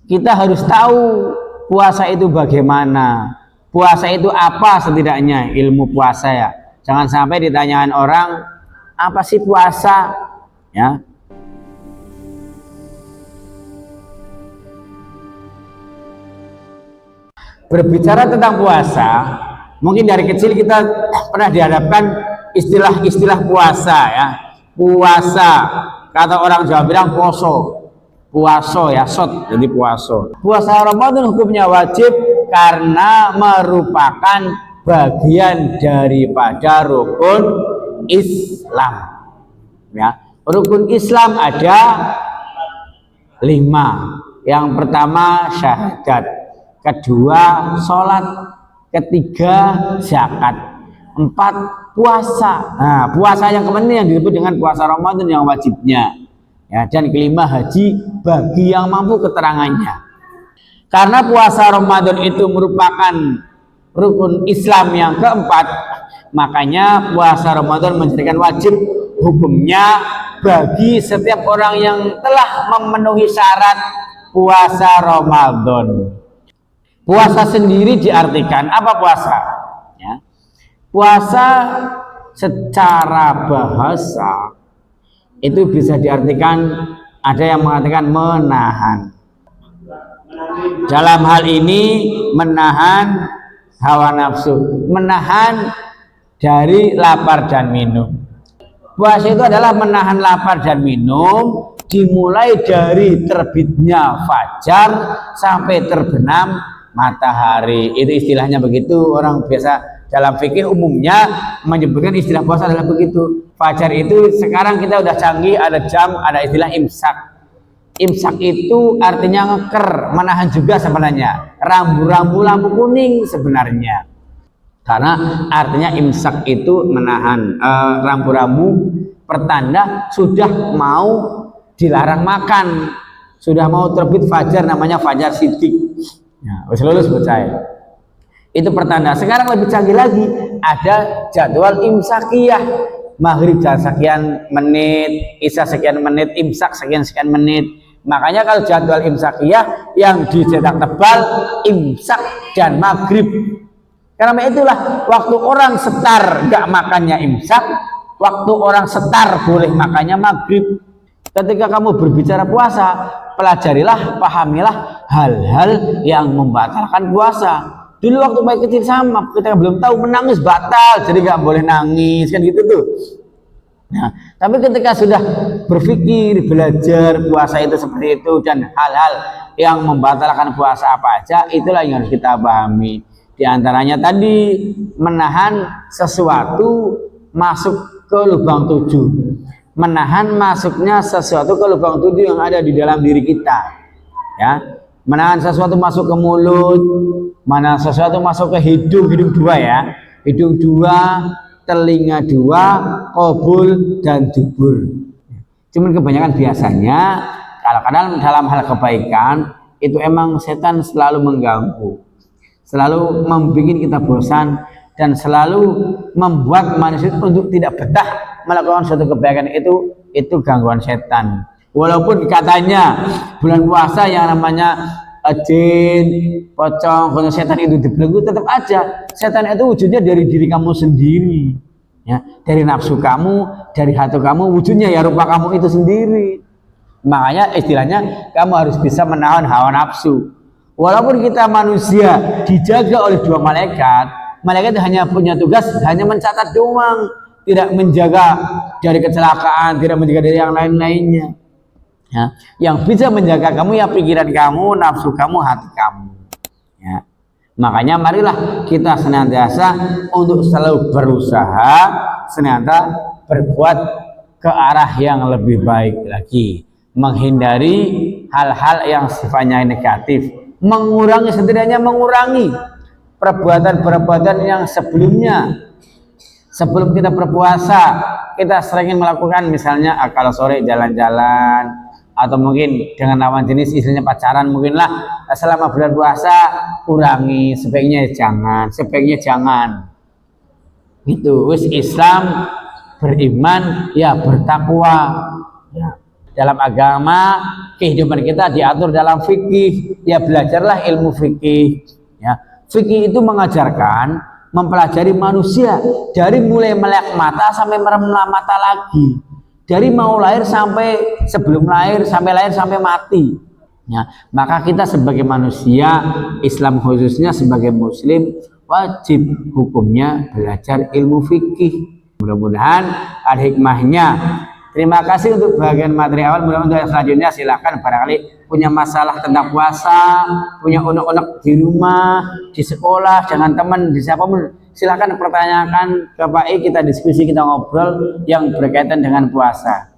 kita harus tahu puasa itu bagaimana, puasa itu apa setidaknya ilmu puasa ya. Jangan sampai ditanyakan orang apa sih puasa ya. Berbicara tentang puasa, mungkin dari kecil kita pernah dihadapkan istilah-istilah puasa ya. Puasa, kata orang Jawa bilang poso. Puaso ya, sot jadi puaso. Puasa Ramadan hukumnya wajib karena merupakan bagian daripada rukun Islam. Ya, rukun Islam ada 5. Yang pertama syahadat, kedua sholat, ketiga zakat, 4 puasa. Nah, puasa yang kemudian yang disebut dengan puasa Ramadan yang wajibnya. Ya, dan kelima haji bagi yang mampu keterangannya. Karena puasa Ramadan itu merupakan rukun Islam yang keempat, makanya puasa Ramadan menjadikan wajib hukumnya bagi setiap orang yang telah memenuhi syarat puasa Ramadan. Puasa sendiri diartikan apa puasa? Ya. Puasa secara bahasa itu bisa diartikan, ada yang mengatakan menahan. Dalam hal ini menahan hawa nafsu, menahan dari lapar dan minum. Puasa itu adalah menahan lapar dan minum dimulai dari terbitnya fajar sampai terbenam matahari. Itu istilahnya begitu, orang biasa dalam fikih umumnya menyebutkan istilah puasa adalah begitu. Fajar itu sekarang kita udah canggih, ada jam, ada istilah imsak. Imsak itu artinya ngeker, menahan juga sebenarnya. Rambu-rambu lampu kuning sebenarnya. Karena artinya imsak itu menahan, rambu-rambu pertanda sudah mau dilarang makan, sudah mau terbit fajar, namanya fajar sidik. Ya, wis lulus percaya. Itu pertanda. Sekarang lebih canggih lagi, ada jadwal imsakiyah. Maghrib jam sekian menit, isya sekian menit, imsak sekian menit. Makanya kalau jadwal imsakiyah yang dicetak tebal imsak dan maghrib. Karena itulah waktu orang setar nggak makannya imsak, waktu orang setar boleh makannya maghrib. Ketika kamu berbicara puasa, pelajarilah, pahamilah hal-hal yang membatalkan puasa. Dulu waktu bayi kecil sama, kita belum tahu menangis batal, jadi nggak boleh nangis kan gitu tuh. Nah, tapi ketika sudah berpikir, belajar puasa itu seperti itu dan hal-hal yang membatalkan puasa apa aja, itulah yang harus kita pahami. Di antaranya tadi menahan sesuatu masuk ke lubang 7, menahan masuknya sesuatu ke lubang 7 yang ada di dalam diri kita. Ya, menahan sesuatu masuk ke mulut, mana sesuatu masuk ke hidung 2 ya, hidung 2, telinga 2, kobul dan dubur. Cuman kebanyakan biasanya kalau dalam hal kebaikan itu emang setan selalu mengganggu, selalu membuat kita bosan dan selalu membuat manusia untuk tidak betah melakukan suatu kebaikan. Itu gangguan setan. Walaupun katanya bulan puasa yang namanya jin, pocong, kalau setan itu dibelenggu, tetap aja setan itu wujudnya dari diri kamu sendiri, ya, dari nafsu kamu, dari hati kamu, wujudnya ya rupa kamu itu sendiri. Makanya istilahnya kamu harus bisa menahan hawa nafsu. Walaupun kita manusia dijaga oleh 2 malaikat, malaikat hanya punya tugas hanya mencatat doang, tidak menjaga dari kecelakaan, tidak menjaga dari yang lain-lainnya. Ya, yang bisa menjaga kamu ya pikiran kamu, nafsu kamu, hati kamu. Ya. Makanya marilah kita senantiasa untuk selalu berusaha, senantiasa berbuat ke arah yang lebih baik lagi, menghindari hal-hal yang sifatnya negatif, mengurangi, setidaknya mengurangi perbuatan-perbuatan yang sebelumnya. Sebelum kita berpuasa, kita sering melakukan misalnya kalau sore jalan-jalan, atau mungkin dengan lawan jenis istilahnya pacaran, mungkinlah selama bulan puasa kurangi, sebaiknya jangan gitu. Wis Islam beriman ya bertakwa ya. dalam agama, kehidupan kita diatur dalam fikih. Ya belajarlah ilmu fikih. Ya, fikih itu mengajarkan mempelajari manusia dari mulai melek mata sampai merem mata lagi, dari mau lahir sampai sebelum lahir sampai mati. Ya, maka kita sebagai manusia Islam khususnya sebagai muslim wajib hukumnya belajar ilmu fikih. Mudah-mudahan ada hikmahnya. Terima kasih untuk bagian materi awal. Mudah-mudahan selanjutnya silakan barangkali punya masalah tentang puasa, punya unek-unek di rumah, di sekolah, dengan teman, di siapapun, silakan pertanyakan ke Pak I, kita diskusi, kita ngobrol yang berkaitan dengan puasa.